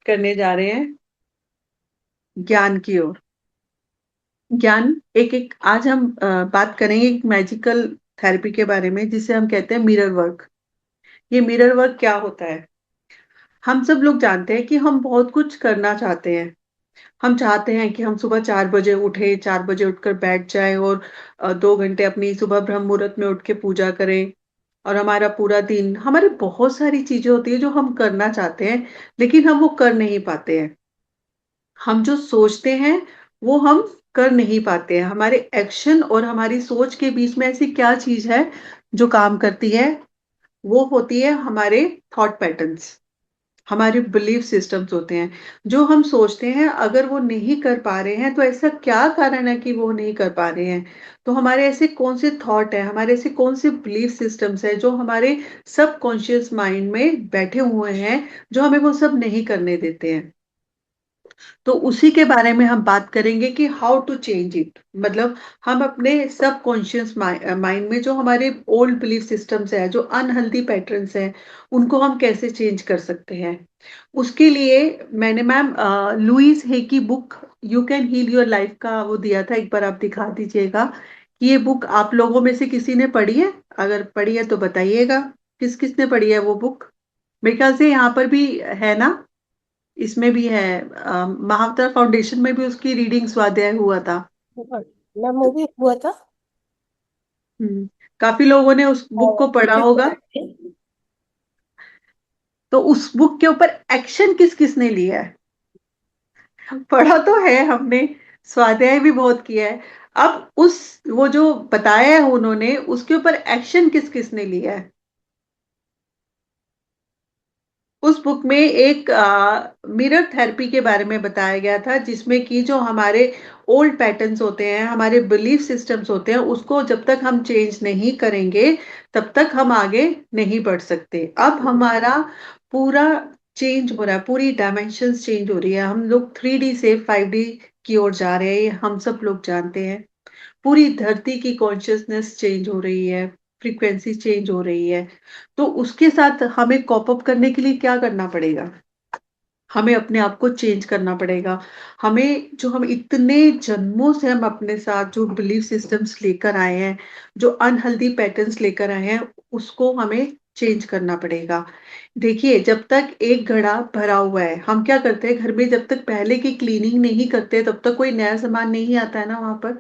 करने जा रहे हैं ज्ञान की ओर। ज्ञान एक एक आज हम बात करेंगे एक मैजिकल थेरेपी के बारे में जिसे हम कहते हैं मिरर वर्क। ये मिरर वर्क क्या होता है? हम सब लोग जानते हैं कि हम बहुत कुछ करना चाहते हैं। हम चाहते हैं कि हम सुबह 4 बजे उठे, 4 बजे उठकर बैठ जाएं और 2 घंटे अपनी सुबह ब्रह्म मुहूर्त में उठ के पूजा करें। और हमारा पूरा दिन, हमारी बहुत सारी चीजें होती है जो हम करना चाहते हैं, लेकिन हम वो कर नहीं पाते हैं। हम जो सोचते हैं वो हम कर नहीं पाते हैं। हमारे एक्शन और हमारी सोच के बीच में ऐसी क्या चीज है जो काम करती है? वो होती है हमारे थॉट पैटर्न्स, हमारे बिलीफ सिस्टम्स होते हैं। जो हम सोचते हैं अगर वो नहीं कर पा रहे हैं तो ऐसा क्या कारण है कि वो नहीं कर पा रहे हैं? तो हमारे ऐसे कौन से थॉट है, हमारे ऐसे कौन से बिलीफ सिस्टम्स है जो हमारे सबकॉन्शियस माइंड में बैठे हुए हैं, जो हमें वो सब नहीं करने देते हैं। तो उसी के बारे में हम बात करेंगे कि हाउ टू चेंज इट। मतलब हम अपने सबकॉन्शियस माइंड में जो हमारे ओल्ड बिलीफ सिस्टम्स है, जो अनहेल्दी पैटर्न्स हैं, उनको हम कैसे चेंज कर सकते हैं। उसके लिए मैंने मैम लुइस हे की book you can heal your life का वो दिया था, एक बार आप दिखा दीजिएगा कि ये बुक आप लोगों में से किसी ने पढ़ी है। अगर पढ़ी है तो बताइएगा, किस किस ने पढ़ी है वो बुक। मेरे ख्याल से यहाँ पर भी है ना, इसमें भी है, महावतार फाउंडेशन में भी उसकी रीडिंग स्वाध्याय हुआ था। मैं तो मूवी हुआ था। काफी लोगों ने उस बुक को पढ़ा मुझे होगा। पता है। तो उस बुक के ऊपर एक्शन किस किस ने लिया है? पढ़ा तो है हमने, स्वाध्याय भी बहुत किया है। अब उस वो जो बताया है उन्होंने, उसके ऊपर एक्शन किस किस ने लिया है? उस बुक में एक मिरर थेरेपी के बारे में बताया गया था, जिसमें कि जो हमारे ओल्ड पैटर्न्स होते हैं, हमारे बिलीफ सिस्टम्स होते हैं, उसको जब तक हम चेंज नहीं करेंगे तब तक हम आगे नहीं बढ़ सकते। अब हमारा पूरा चेंज हो रहा है, पूरी डायमेंशंस चेंज हो रही है। हम लोग 3D से 5D की ओर जा रहे हैं, ये हम सब लोग जानते हैं। पूरी धरती की कॉन्शियसनेस चेंज हो रही है, फ्रीक्वेंसी चेंज हो रही है। तो उसके साथ हमें कॉप अप करने के लिए क्या करना पड़ेगा? हमें अपने आप को चेंज करना पड़ेगा। हमें जो हम इतने जन्मों से हम अपने साथ जो बिलीफ सिस्टम्स लेकर आए हैं, जो अनहेल्दी पैटर्न्स लेकर आए हैं, उसको हमें चेंज करना पड़ेगा। देखिए, जब तक एक घड़ा भरा हुआ है, हम क्या करते हैं घर में, जब तक पहले की क्लीनिंग नहीं करते तब तक कोई नया सामान नहीं आता है ना वहां पर।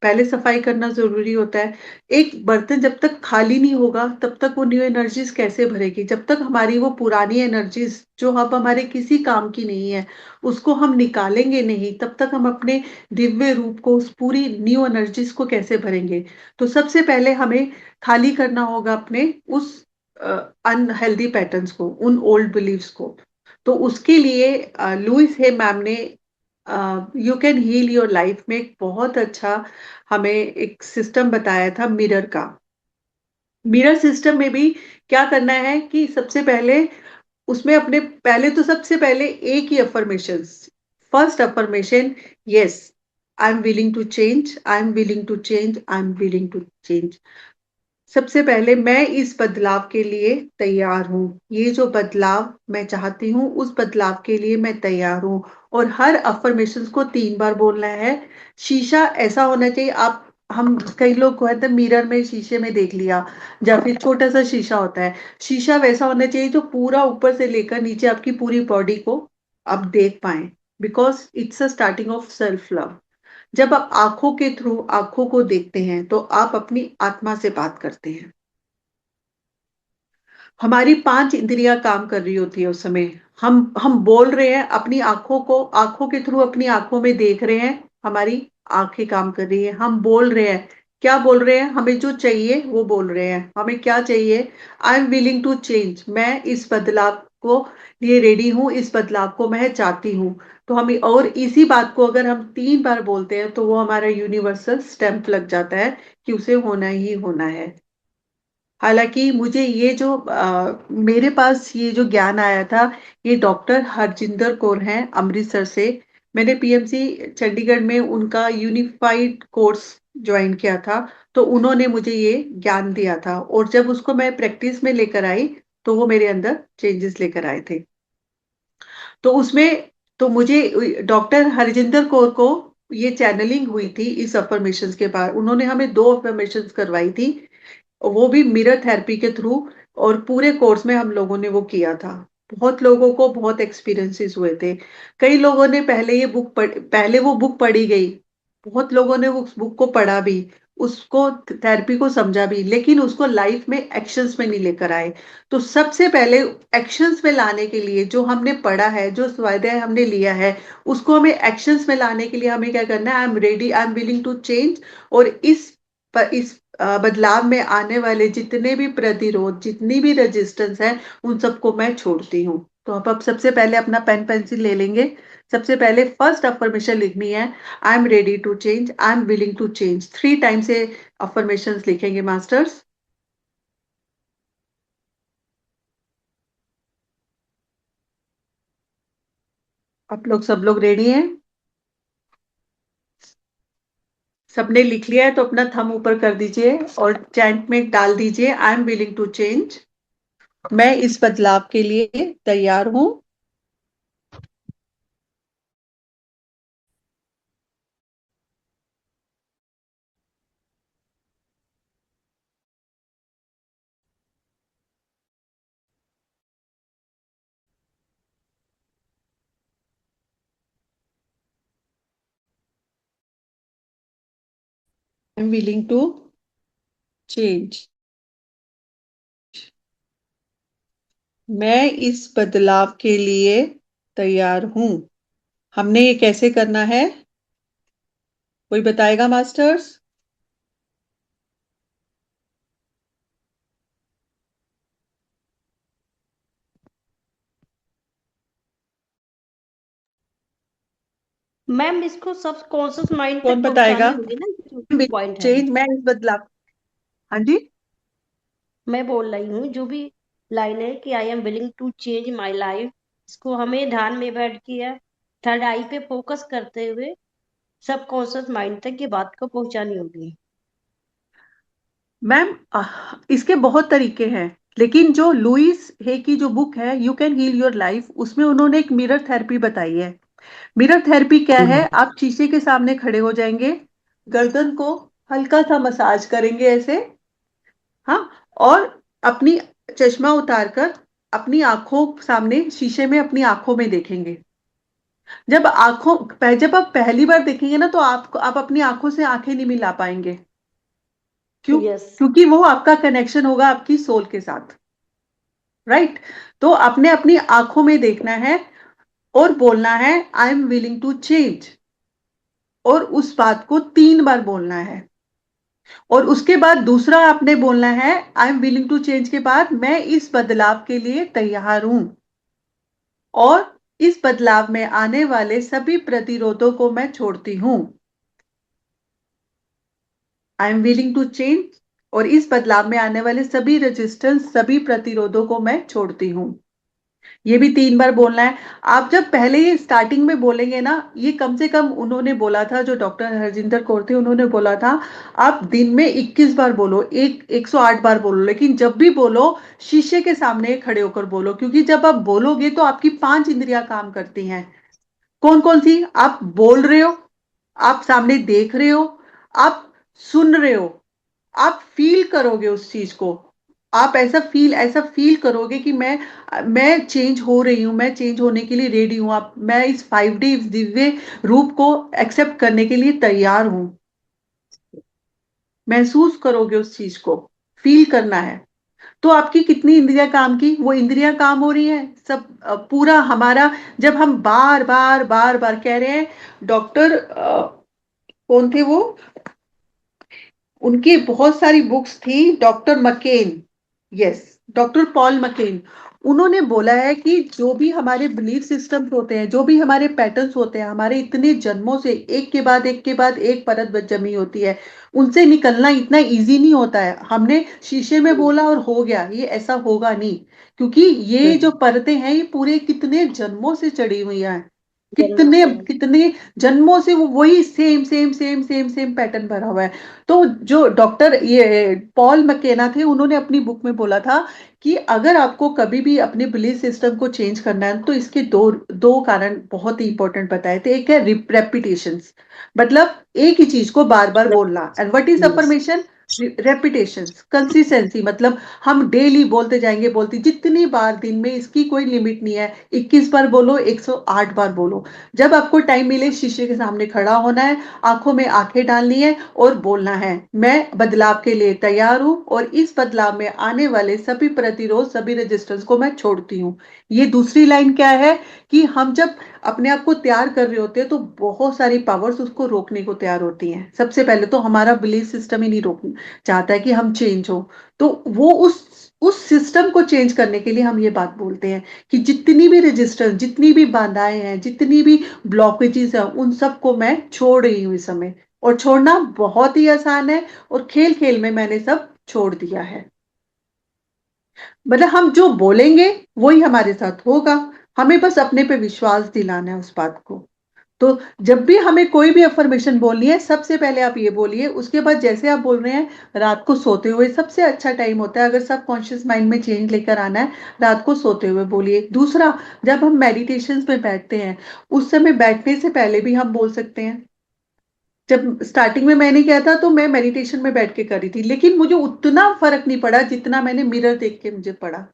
पहले सफाई करना जरूरी होता है। एक बर्तन जब तक खाली नहीं होगा तब तक वो न्यू एनर्जीज कैसे भरेगी? जब तक हमारी वो पुरानी एनर्जीज जो अब हमारे किसी काम की नहीं है, उसको हम निकालेंगे नहीं, तब तक हम अपने दिव्य रूप को, उस पूरी न्यू एनर्जीज को कैसे भरेंगे? तो सबसे पहले हमें खाली करना होगा अपने उस अनहेल्दी पैटर्न्स को, उन ओल्ड बिलीव्स को। तो उसके लिए लुइस हे मैम ने you can heal your life में एक बहुत अच्छा हमें एक सिस्टम बताया था मिरर का। मिरर सिस्टम में भी क्या करना है कि सबसे पहले उसमें अपने पहले तो सबसे पहले एक ही affirmation, first affirmation, yes I am willing to change, I am willing to change, I am willing to change. सबसे पहले मैं इस बदलाव के लिए तैयार हूँ। ये जो बदलाव मैं चाहती हूँ उस बदलाव के लिए मैं तैयार हूँ। और हर अफर्मेशन को 3 बार बोलना है। शीशा ऐसा होना चाहिए, आप हम कई लोग को है तो मिरर में शीशे में देख लिया, या फिर छोटा सा शीशा होता है। शीशा वैसा होना चाहिए जो पूरा ऊपर से लेकर नीचे आपकी पूरी बॉडी को आप देख पाए, because it's a starting of self love. जब आप आंखों के थ्रू आंखों को देखते हैं तो आप अपनी आत्मा से बात करते हैं। हमारी 5 इंद्रियां काम कर रही होती है उस समय। हम बोल रहे हैं अपनी आंखों को, आंखों के थ्रू अपनी आंखों में देख रहे हैं। हमारी आंखें काम कर रही है, हम बोल रहे हैं। क्या बोल रहे हैं? हमें जो चाहिए वो बोल रहे हैं। हमें क्या चाहिए? I am willing to change, मैं इस बदलाव को लिए रेडी हूं, इस बदलाव को मैं चाहती हूँ। तो हमें, और इसी बात को अगर हम 3 बार बोलते हैं तो वो हमारा यूनिवर्सल स्टैंप लग जाता है कि उसे होना ही होना है। हालांकि मुझे ये जो मेरे पास ये जो ज्ञान आया था, ये डॉक्टर हरजिंदर कौर हैं अमृतसर से। मैंने पीएमसी चंडीगढ़ में उनका यूनिफाइड कोर्स ज्वाइन किया था। तो उन्होंने मुझे ये ज्ञान दिया था, और जब उसको मैं प्रैक्टिस में लेकर आई तो वो मेरे अंदर चेंजेस लेकर आए थे। तो उसमें तो मुझे डॉक्टर हरजिंदर कौर को ये चैनलिंग हुई थी इस अफर्मेशंस के बाद। उन्होंने हमें 2 अफर्मेशंस करवाई थी, वो भी मिरर थेरेपी के थ्रू, और पूरे कोर्स में हम लोगों ने वो किया था। बहुत लोगों को बहुत एक्सपीरियंसेस हुए थे। कई लोगों ने पहले वो बुक पढ़ी गई, बहुत लोगों ने उस बुक को पढ़ा भी, उसको थेरेपी को समझा भी, लेकिन उसको लाइफ में एक्शंस में नहीं लेकर आए। तो सबसे पहले एक्शंस में लाने के लिए जो हमने पढ़ा है, जो स्वाध्याय हमने लिया है, उसको हमें एक्शंस में लाने के लिए हमें क्या करना है? I am ready, I am willing to change. और इस बदलाव में आने वाले जितने भी प्रतिरोध, जितनी भी रेजिस्टेंस है, उन सबको मैं छोड़ती हूँ। तो अब सबसे पहले अपना पेन पेंसिल ले लेंगे। सबसे पहले फर्स्ट अफर्मेशन लिखनी है, I am ready to change, I am willing to change. 3 time से अफर्मेशन लिखेंगे मास्टर्स। आप लोग सब लोग रेडी हैं? सबने लिख लिया है तो अपना थंब ऊपर कर दीजिए और चैंट में डाल दीजिए, I am willing to change. मैं इस बदलाव के लिए तैयार हूं। I am willing to change. मैं इस बदलाव के लिए तैयार हूं। हमने ये कैसे करना है? कोई बताएगा मास्टर्स? मैम इसको सब कॉन्शियस माइंड कौन तक बताएगा? पहुंचानी होगी ना, जो भी पॉइंट है। चेंज, मैं इस बदलाव। हाँ जी। मैं बोल रही हूँ जो भी लाइन है कि I am willing to change my life, इसको हमें ध्यान में बैठ के या थर्ड आई पे फोकस करते हुए सब कॉन्शियस माइंड तक ये बात को पहुंचानी होगी। मैम, इसके बहुत तरीके हैं, लेकिन जो लुइस है की जो बुक है you can heal your life, उसमें उन्होंने एक मिरर थेरेपी बताई है। मिरर थेरेपी क्या है? आप शीशे के सामने खड़े हो जाएंगे, गर्दन को हल्का सा मसाज करेंगे ऐसे, हाँ, और अपनी चश्मा उतारकर अपनी आंखों सामने शीशे में अपनी आंखों में देखेंगे। जब आप पहली बार देखेंगे ना, तो आप अपनी आंखों से आंखें नहीं मिला पाएंगे। क्यों? यस। क्योंकि वो आपका कनेक्शन होगा आपकी सोल के साथ, राइट? तो आपने अपनी आंखों में देखना है और बोलना है, I am willing to change, और उस बात को 3 बार बोलना है। और उसके बाद दूसरा आपने बोलना है, I am willing to change के बाद, मैं इस बदलाव के लिए तैयार हूं, और इस बदलाव में आने वाले सभी प्रतिरोधों को मैं छोड़ती हूं। I am willing to change, और इस बदलाव में आने वाले सभी रेजिस्टेंस, सभी प्रतिरोधों को मैं छोड़ती हूं। ये भी 3 बार बोलना है। आप जब पहले ये स्टार्टिंग में बोलेंगे ना, ये कम से कम उन्होंने बोला था, जो डॉक्टर हरजिंदर कौर थे, उन्होंने बोला था आप दिन में 21 बार बोलो, 108 बार बोलो, लेकिन जब भी बोलो शीशे के सामने खड़े होकर बोलो, क्योंकि जब आप बोलोगे तो आपकी 5 इंद्रियां काम करती हैं। कौन कौन सी? आप बोल रहे हो, आप सामने देख रहे हो, आप सुन रहे हो, आप फील करोगे उस चीज को। आप ऐसा फील करोगे कि मैं चेंज हो रही हूं, मैं चेंज होने के लिए रेडी हूं, आप मैं इस 5D दिव्य रूप को एक्सेप्ट करने के लिए तैयार हूं। महसूस करोगे उस चीज को, फील करना है। तो आपकी कितनी इंद्रियां काम की? वो इंद्रियां काम हो रही है सब, पूरा हमारा। जब हम बार बार बार बार कह रहे हैं, डॉक्टर कौन थे वो, उनकी बहुत सारी बुक्स थी, doctor McCain, yes, doctor Paul McCain. उन्होंने बोला है कि जो भी हमारे बिलीफ सिस्टम्स होते हैं, जो भी हमारे पैटर्न्स होते हैं, हमारे इतने जन्मों से एक के बाद एक के बाद एक परत जमी होती है, उनसे निकलना इतना इजी नहीं होता है। हमने शीशे में बोला और हो गया, ये ऐसा होगा नहीं, क्योंकि ये जो परतें हैं ये पूरे कितने जन्मों से चढ़ी हुई हैं, जन्मों कितने से। कितने जन्मों से वो वही same same same same same pattern भरा हुआ है। तो जो डॉक्टर ये पॉल मकेना थे, उन्होंने अपनी बुक में बोला था कि अगर आपको कभी भी अपने बिलीफ सिस्टम को चेंज करना है तो इसके दो दो कारण बहुत ही इंपॉर्टेंट बताए थे। एक है रेपिटेशंस, मतलब एक ही चीज को बार बार बोलना। And what is yes. Affirmation? Repetitions, consistency, मतलब हम डेली बोलते जाएंगे, बोलते जितनी बार दिन में, इसकी कोई लिमिट नहीं है। 21 बार बोलो, 108 बार बोलो। जब आपको टाइम मिले शीशे के सामने खड़ा होना है, आंखों में आंखें डालनी है और बोलना है, मैं बदलाव के लिए तैयार हूं और इस बदलाव में आने वाले सभी प्रतिरोध, सभी रेजिस्टेंस को मैं छोड़ती हूँ। ये दूसरी लाइन क्या है कि हम जब अपने आप को तैयार कर रहे होते हैं तो बहुत सारी पावर्स उसको रोकने को तैयार होती हैं। सबसे पहले तो हमारा बिलीफ सिस्टम ही नहीं रोक चाहता है कि हम चेंज हो। तो वो उस सिस्टम को चेंज करने के लिए हम ये बात बोलते हैं कि जितनी भी रेजिस्टेंस, जितनी भी बाधाएं हैं, जितनी भी ब्लॉकेजेस हैं, उन सबको मैं छोड़ रही हूँ इस समय। और छोड़ना बहुत ही आसान है, और खेल खेल में मैंने सब छोड़ दिया है। मतलब हम जो बोलेंगे वही हमारे साथ होगा, हमें बस अपने पे विश्वास दिलाना है उस बात को। तो जब भी हमें कोई भी अफर्मेशन बोलनी है, सबसे पहले आप ये बोलिए, उसके बाद जैसे आप बोल रहे हैं रात को सोते हुए सबसे अच्छा टाइम होता है, अगर सब कॉन्शियस माइंड में चेंज लेकर आना है, रात को सोते हुए बोलिए। दूसरा, जब हम मेडिटेशन में बैठते हैं, उस समय बैठने से पहले भी हम बोल सकते हैं। जब स्टार्टिंग में मैंने किया था तो मैं मेडिटेशन में बैठ के करी थी, लेकिन मुझे उतना फर्क नहीं पड़ा जितना मैंने मिरर देख के मुझे पड़ा।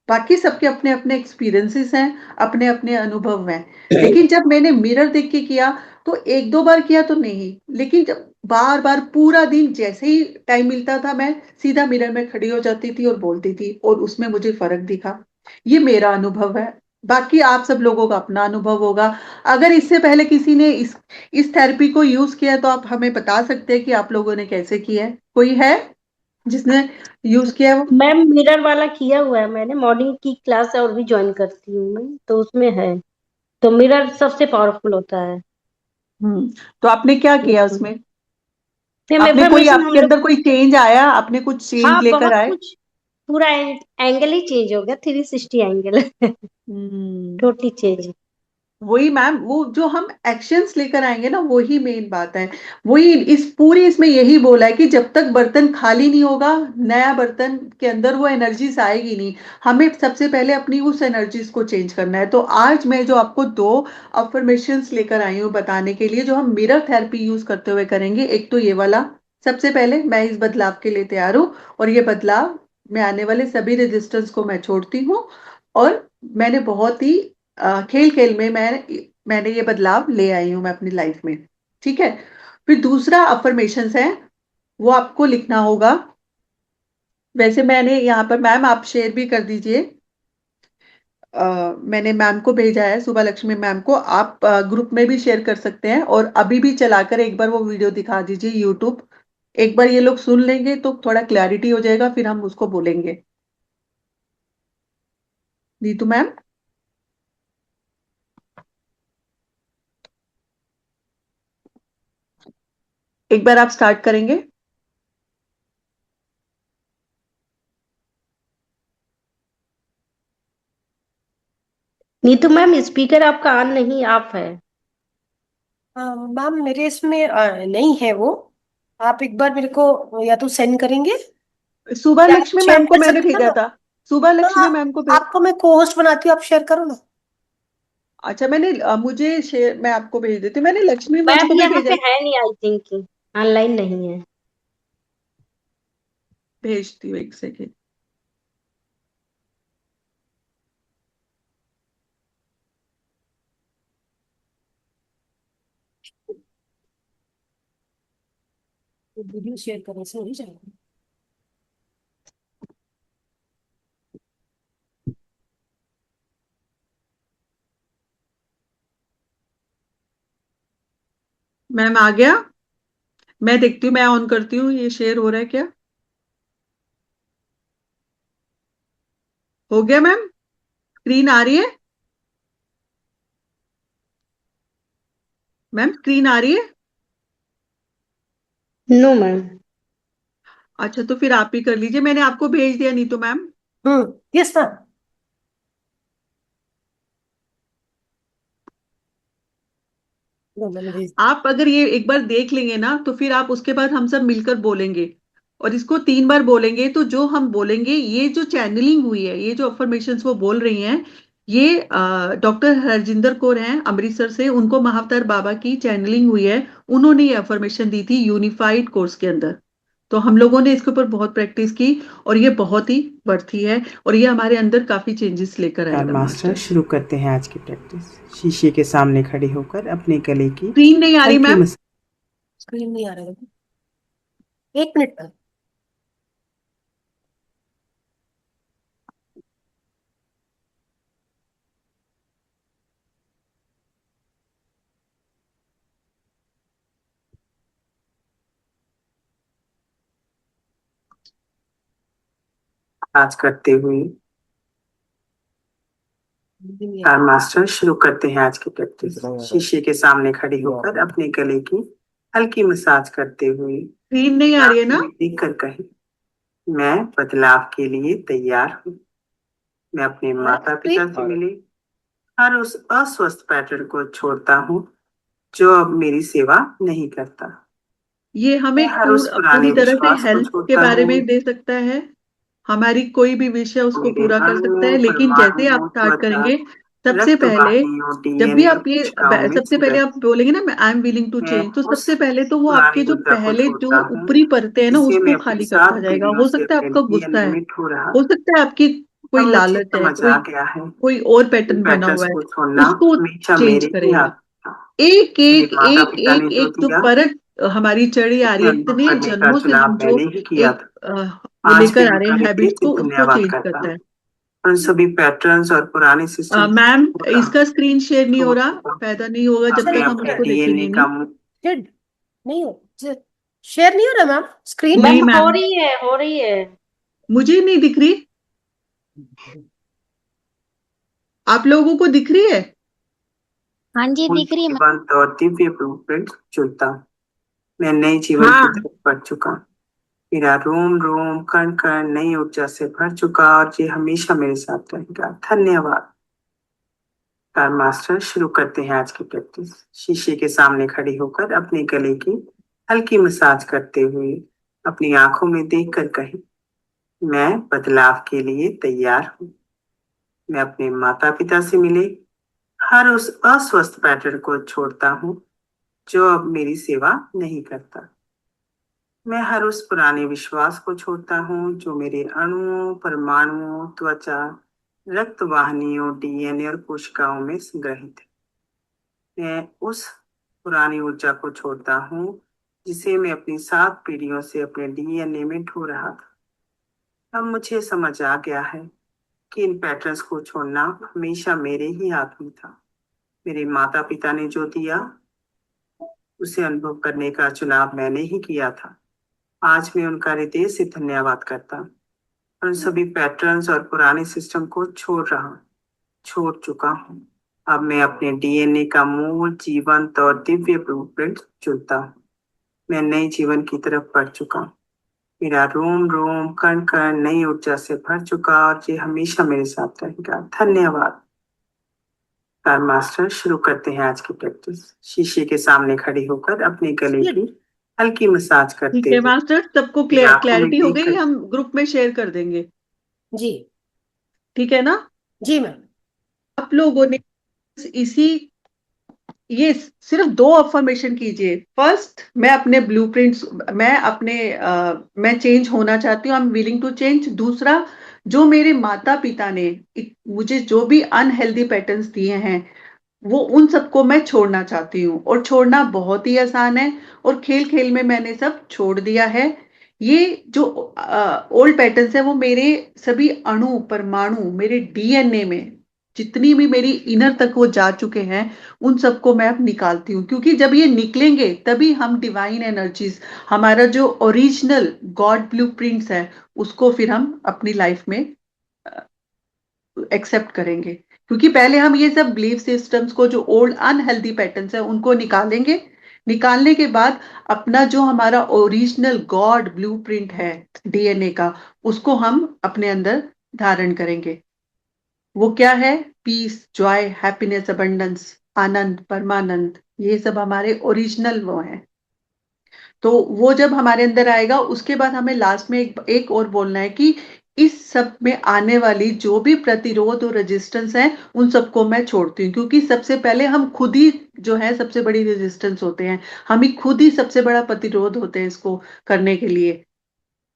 बाकी सबके अपने अपने एक्सपीरियंसेस हैं, अपने अपने अनुभव हैं। लेकिन जब मैंने मिरर देख के किया तो एक दो बार किया तो नहीं, लेकिन जब बार बार पूरा दिन जैसे ही टाइम मिलता था, मैं सीधा मिरर में खड़ी हो जाती थी और बोलती थी, और उसमें मुझे फर्क दिखा। ये मेरा अनुभव है, बाकी आप सब लोगों का अपना अनुभव होगा। अगर इससे पहले किसी ने इस थेरेपी को यूज किया है तो आप हमें बता सकते हैं कि आप लोगों ने कैसे किया है। कोई है जिसने यूज किया है वो? मैम मिरर वाला किया हुआ है मैंने, मॉर्निंग की क्लास और भी ज्वाइन करती हूँ मैं, तो उसमें है। तो मिरर सबसे पावरफुल होता है। तो आपने क्या किया बिल्कुल। उसमें? सेम आपने कोई, इन्फॉर्मेशन हम आपके लोग। अंदर कोई चेंज आया? आपने कुछ चेंज हाँ, लेकर बहुत आए? कुछ। पूरा एंगल ही चेंज हो गया, 360 एंगल। हम्म। Totally change. वही मैम, वो जो हम एक्शंस लेकर आएंगे ना, वही मेन बात है। वही इस पूरी इसमें यही बोला है कि जब तक बर्तन खाली नहीं होगा, नया बर्तन के अंदर वो एनर्जीज आएगी नहीं। हमें सबसे पहले अपनी उस एनर्जीज को चेंज करना है। तो आज मैं जो आपको दो अफर्मेशंस लेकर आई हूँ बताने के लिए, जो हम मिरर थेरेपी यूज करते हुए करेंगे। एक तो ये वाला, सबसे पहले मैं इस बदलाव के लिए तैयार हूँ, और ये बदलाव में आने वाले सभी रेजिस्टेंस को मैं छोड़ती हूँ। और मैंने बहुत ही खेल खेल में मैंने ये बदलाव ले आई हूं मैं अपनी लाइफ में। ठीक है। फिर दूसरा अफर्मेशंस है, वो आपको लिखना होगा। वैसे मैंने यहाँ पर, मैम आप शेयर भी कर दीजिए। मैंने मैम को भेजा है, सुबह लक्ष्मी मैम को। आप ग्रुप में भी शेयर कर सकते हैं, और अभी भी चलाकर एक बार वो वीडियो दिखा दीजिए यूट्यूब। एक बार ये लोग सुन लेंगे तो थोड़ा क्लैरिटी हो जाएगा, फिर हम उसको बोलेंगे। नीतू मैम, एक बार आप स्टार्ट करेंगे? नीतू मैम, स्पीकर आपका ऑन नहीं, ऑफ है। मैम मेरे इसमें नहीं है वो। आप एक बार मेरे को या तो सेंड करेंगे सुबह या आप लक्ष्मी शेयर मैम को कर मैंने सकते हो भेजा ना। था। सुबह लक्ष्मी हाँ, मैम को भेज। आपको मैं को होस्ट बनाती हूँ, आप शेयर करो ना। अच्छा, मैंने मुझे शेयर, मैं आपको भेज देती हूँ, मैंने लक्ष्मी मैम मैम को भी यहाँ पे भेजा। है नहीं, आई थिंक ऑनलाइन नहीं है। भेजती हूँ, एक सेकेंड। वीडियो शेयर करने से हो ही जाएगा। मैम आ गया? मैं देखती हूँ, मैं ऑन करती हूँ, ये शेयर हो रहा है क्या? हो गया मैम? स्क्रीन आ रही है? मैम स्क्रीन आ रही है? No ma'am. अच्छा, तो फिर आप ही कर लीजिए, मैंने आपको भेज दिया नीतू मैम। Yes ma'am. मैंने भेज। आप अगर ये एक बार देख लेंगे ना, तो फिर आप उसके बाद हम सब मिलकर बोलेंगे। और इसको 3 बार बोलेंगे तो जो हम बोलेंगे, ये जो चैनलिंग हुई है, ये जो अफर्मेशंस वो बोल रही हैं, ये डॉक्टर हरजिंदर कौर हैं अमृतसर से, उनको महाअवतार बाबा की चैनलिंग हुई है। उन्होंने ये अफर्मेशन दी थी यूनिफाइड कोर्स के अंदर। तो हम लोगों ने इसके ऊपर बहुत प्रैक्टिस की, और ये बहुत ही बढ़ती है, और ये हमारे अंदर काफी चेंजेस लेकर कार आएगा मास्टर, मास्टर। शुरू करते हैं आज की प्रैक्टिस। शीशे के सामने खड़े होकर अपने गले की स्क्रीन नहीं आ रही हल्की मैम? स्क्रीन नहीं आ रहा है। 1 मिनट पर। मसाज करते हुए। कार मास्टर, शुरू करते हैं आज की प्रैक्टिस। शीशे के सामने खड़े होकर अपने गले की हल्की मसाज करते हुए स्क्रीन नहीं आ रही है ना? देख कर कहे, मैं बदलाव के लिए तैयार हूँ। मैं अपने माता पिता से मिले हर उस अस्वस्थ पैटर्न को छोड़ता हूँ जो अब मेरी सेवा नहीं करता। ये हमें मैं हर उस पूरी पुराने तरह से विश्वास को हेल्थ के छोड़ता बारे हूँ, में दे सकता है, हमारी कोई भी विषय उसको मेरे पूरा कर सकता है। अणुओं, लेकिन जैसे आप परमाणुओं, स्टार्ट त्वचा, करेंगे, सबसे रक्त पहले वाहिनियों, जब भी डीएनए और आप ये कोशिकाओं में सबसे पहले आप संग्रहित। बोलेंगे ना, आई एम विलिंग टू मैं चेंज, तो उस सबसे पहले तो वो आपके पुरानी जो ऊर्जा को पहले जो छोड़ता हूँ ऊपरी परतें हैं ना, जिसे मैं उसको अपनी खाली करता 7 जाएगा। पीढ़ियों हो से सकता है अपने आपका गुस्सा डीएनए है, में ठो रहा हो था। सकता है आपकी अब कोई मुझे लालच है, समझ आ कोई गया है कोई और कि पैटर्न बना पैटर्न्स हुआ है, को छोड़ना उसको हमेशा चेंज मेरे ही करेंगे। हाथ में था। एक मेरे एक माता एक पिता एक ने जो एक जो दिया परत हमारी चढ़ी आ रही उसे है, अनुभव इतने करने का जन्मों से हम चुनाव जो मैंने ही किया एक था। वो आज भी लेकर आ रहे उनका हैं हृदय हैबिट्स से को, उसको धन्यवाद चेंज करता करता हूँ। है। उन सभी पैटर्न्स और पुराने सिस्टम मैम, का इसका स्क्रीन शेयर नहीं हो छोड़ रहा, चुका। पैदा नहीं होगा जब अपने तक हम अपने उसको डीएनए देखेंगे का नहीं। शेड नहीं हो, शेयर नहीं हो रहा मैम स्क्रीन। नहीं मैम हो मैम, रही है, हो रही है। मुझे नहीं दिख रही, आप लोगों को दिख रही है? हाँ जी, उन दिख रही है मैम। जीवंत और दिव्य ब्लूप्रिंट चुनता हूँ। मैं नए जीवन की हाँ, तरफ बढ़ चुका हूँ। मेरा रोम रोम कण कण नई ऊर्जा से भर चुका और ये हमेशा मेरे साथ रहेगा। धन्यवाद। कार मास्टर, शुरू करते हैं आज की प्रैक्टिस। शीशे के सामने खड़े होकर अपने गले की हल्की मसाज करते हुए अपनी आंखों में देखकर कहे, मैं बदलाव के लिए तैयार हूँ। मैं अपने माता पिता से मिले हर उस अस्वस्थ पैटर्न को छोड़ता हूँ जो अब मेरी सेवा नहीं करता। मैं हर उस पुराने विश्वास को छोड़ता हूँ जो मेरे अणुओं, परमाणुओं, त्वचा, रक्त वाहिनियों, डीएनए और कोशिकाओं में संग्रहित है। मैं उस पुरानी ऊर्जा को छोड़ता हूँ जिसे मैं अपनी 7 पीढ़ियों से अपने डीएनए में ढो रहा था। अब मुझे समझ आ गया है कि इन पैटर्न्स को छोड़ना हमेशा मेरे ही हाथ में था। मेरे माता पिता ने जो दिया उसे अनुभव करने का चुनाव मैंने ही किया था। आज मैं उनका हृदय से धन्यवाद करता हूँ। उन सभी पैटर्न्स और पुराने सिस्टम को छोड़ चुका हूँ। अब मैं अपने डीएनए का मूल, जीवंत और दिव्य ब्लूप्रिंट चुनता हूँ। मैं नए जीवन की तरफ बढ़ चुका हूँ। मेरा रोम रोम कण कण नई ऊर्जा से भर चुका और ये हमेशा मेरे साथ रहेगा। धन्यवाद। कार मास्टर, शुरू करते हैं आज की प्रैक्टिस। शीशे के सामने खड़े होकर अपने गले की हल्की मसाज ठीक करते है हुए मास्टर, सबको अपनी आंखों में क्लैरिटी हो गई, देखकर, हम ग्रुप में शेयर कर देंगे, जी ठीक है ना? जी मैम। आप लोगों ने इसी ये सिर्फ 2 अफर्मेशन कीजिए। फर्स्ट, मैं अपने ब्लूप्रिंट्स, मैं चेंज होना चाहती हूँ, I am willing to change. दूसरा, जो मेरे माता पिता ने मुझे जो भी अनहेल्दी पैटर्न्स दिए हैं, वो उन सबको मैं छोड़ना चाहती हूँ, और छोड़ना बहुत ही आसान है, और खेल खेल में मैंने सब छोड़ दिया है। ये जो ओल्ड पैटर्न्स है, वो मेरे सभी अणु, परमाणु, मेरे डीएनए में जितनी भी मेरी इनर तक वो जा चुके हैं, उन सबको मैं अब निकालती हूँ, क्योंकि जब ये निकलेंगे तभी हम डिवाइन एनर्जीज, हमारा जो ओरिजिनल गॉड ब्लूप्रिंट्स है, उसको फिर हम अपनी लाइफ में एक्सेप्ट करेंगे। क्योंकि पहले हम ये सब बिलीफ सिस्टम्स को, जो ओल्ड अनहेल्दी पैटर्न्स है, उनको निकालेंगे। निकालने के बाद अपना जो हमारा ओरिजिनल गॉड ब्लूप्रिंट है डीएनए का, उसको हम अपने अंदर धारण करेंगे। वो क्या है? पीस, जॉय, हैप्पीनेस, अबंडेंस, आनंद, परमानंद, ये सब हमारे ओरिजिनल वो हैं। तो वो जब हमारे अंदर आएगा उसके बाद हमें लास्ट में एक और बोलना है कि इस सब में आने वाली जो भी प्रतिरोध और रेजिस्टेंस है उन सबको मैं छोड़ती हूँ, क्योंकि सबसे पहले हम खुद ही जो है सबसे बड़ी रेजिस्टेंस होते हैं, हम ही खुद ही सबसे बड़ा प्रतिरोध होते हैं इसको करने के लिए।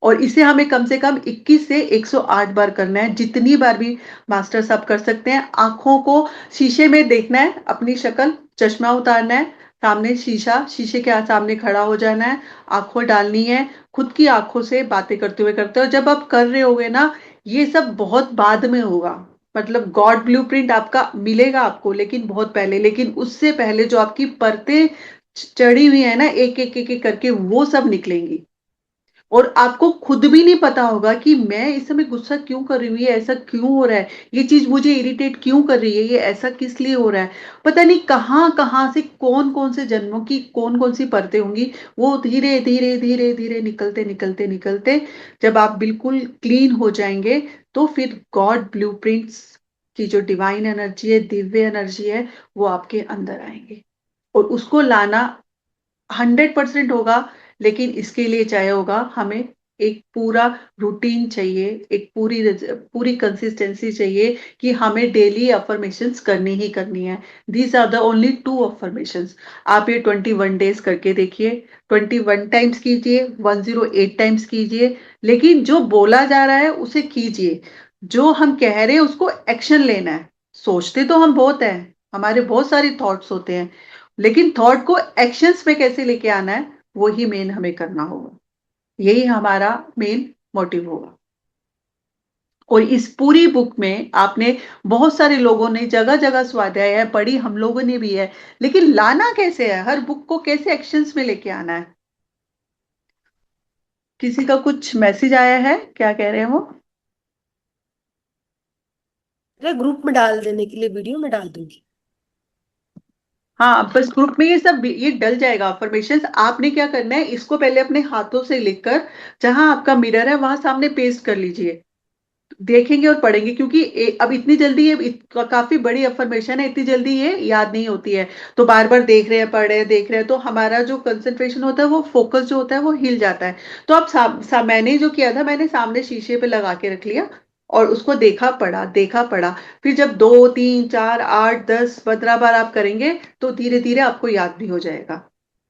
और इसे हमें कम से कम 21 से 108 बार करना है, जितनी बार भी मास्टर साहब कर सकते हैं। आंखों को शीशे में देखना है, अपनी शक्ल, चश्मा उतारना है, सामने शीशा, शीशे के सामने खड़ा हो जाना है, आंखों डालनी है, खुद की आंखों से बातें करते हुए करते हो। जब आप कर रहे होगे ना, ये सब बहुत बाद में होगा, मतलब गॉड ब्लूप्रिंट आपका मिलेगा आपको लेकिन बहुत पहले, लेकिन उससे पहले जो आपकी परतें चढ़ी हुई है ना, एक एक एक एक करके वो सब निकलेंगी। और आपको खुद भी नहीं पता होगा कि मैं इस समय गुस्सा क्यों कर रही हूँ, ये ऐसा क्यों हो रहा है, ये चीज मुझे इरिटेट क्यों कर रही है, ये ऐसा किस लिए हो रहा है। पता नहीं कहाँ कहाँ से कौन कौन से जन्मों की कौन कौन सी परतें होंगी, वो धीरे धीरे धीरे धीरे निकलते निकलते निकलते जब आप बिल्कुल क्लीन हो जाएंगे, तो फिर गॉड ब्लूप्रिंट्स की जो डिवाइन एनर्जी है, दिव्य एनर्जी है, वो आपके अंदर आएंगे। और उसको लाना 100% होगा, लेकिन इसके लिए चाहिए होगा हमें एक पूरा रूटीन चाहिए, एक पूरी कंसिस्टेंसी चाहिए कि हमें डेली अफर्मेशंस करनी ही करनी है। These are the only 2 affirmations. आप ये 21 डेज करके देखिए, 21 टाइम्स कीजिए, 108 टाइम्स कीजिए, लेकिन जो बोला जा रहा है उसे कीजिए, जो हम कह रहे हैं उसको एक्शन लेना है। सोचते तो हम बहुत हैं, हमारे बहुत सारे थॉट्स होते हैं, लेकिन थॉट को एक्शंस में कैसे लेके आना है, वो ही मेन हमें करना होगा। यही हमारा मेन मोटिव होगा। और इस पूरी बुक में आपने, बहुत सारे लोगों ने जगह जगह स्वाध्याय है पढ़ी, हम लोगों ने भी है, लेकिन लाना कैसे है, हर बुक को कैसे एक्शंस में लेके आना है। किसी का कुछ मैसेज आया है, क्या कह रहे हैं वो? अरे ग्रुप में डाल देने के लिए वीडियो में डाल दूंगी। हाँ, बस ग्रुप में ये सब ये डल जाएगा अफर्मेशंस। आपने क्या करना है, इसको पहले अपने हाथों से लिखकर जहां आपका मिरर है वहां सामने पेस्ट कर लीजिए, देखेंगे और पढ़ेंगे, क्योंकि अब इतनी जल्दी ये काफी बड़ी अफर्मेशन है, इतनी जल्दी ये याद नहीं होती है। तो बार बार देख रहे हैं, पढ़ रहे हैं, देख रहे हैं, तो हमारा जो कंसंट्रेशन होता है, वो फोकस जो होता है वो हिल जाता है। तो आप मैंने जो किया था, मैंने सामने शीशे पे लगा के रख लिया और उसको देखा पढ़ा, देखा पढ़ा। फिर जब 2 3 4 8 10 15 बार आप करेंगे, तो धीरे धीरे आपको याद भी हो जाएगा।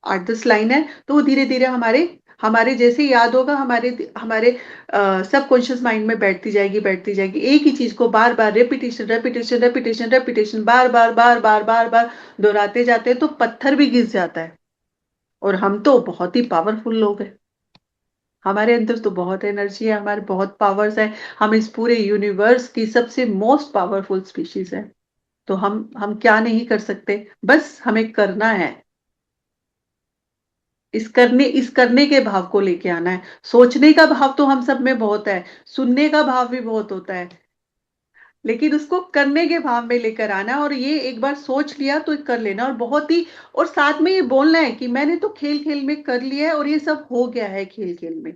8 10 लाइन है, तो वो धीरे धीरे हमारे हमारे जैसे याद होगा, हमारे हमारे सबकॉन्शियस माइंड में बैठती जाएगी, बैठती जाएगी। एक ही चीज को बार बार रेपिटेशन रेपिटेशन रेपिटेशन रेपिटेशन, बार बार बार बार बार बार दोहराते जाते हैं, तो पत्थर भी घिस जाता है। और हम तो बहुत ही पावरफुल लोग हैं, हमारे अंदर तो बहुत एनर्जी है, हमारे बहुत पावर्स है, हम इस पूरे यूनिवर्स की सबसे मोस्ट पावरफुल स्पीशीज है। तो हम क्या नहीं कर सकते, बस हमें करना है। इस करने के भाव को लेके आना है। सोचने का भाव तो हम सब में बहुत है, सुनने का भाव भी बहुत होता है, लेकिन उसको करने के भाव में लेकर आना है। और ये एक बार सोच लिया तो कर लेना, और बहुत ही, और साथ में ये बोलना है कि मैंने तो खेल खेल में कर लिया है और ये सब हो गया है खेल खेल में।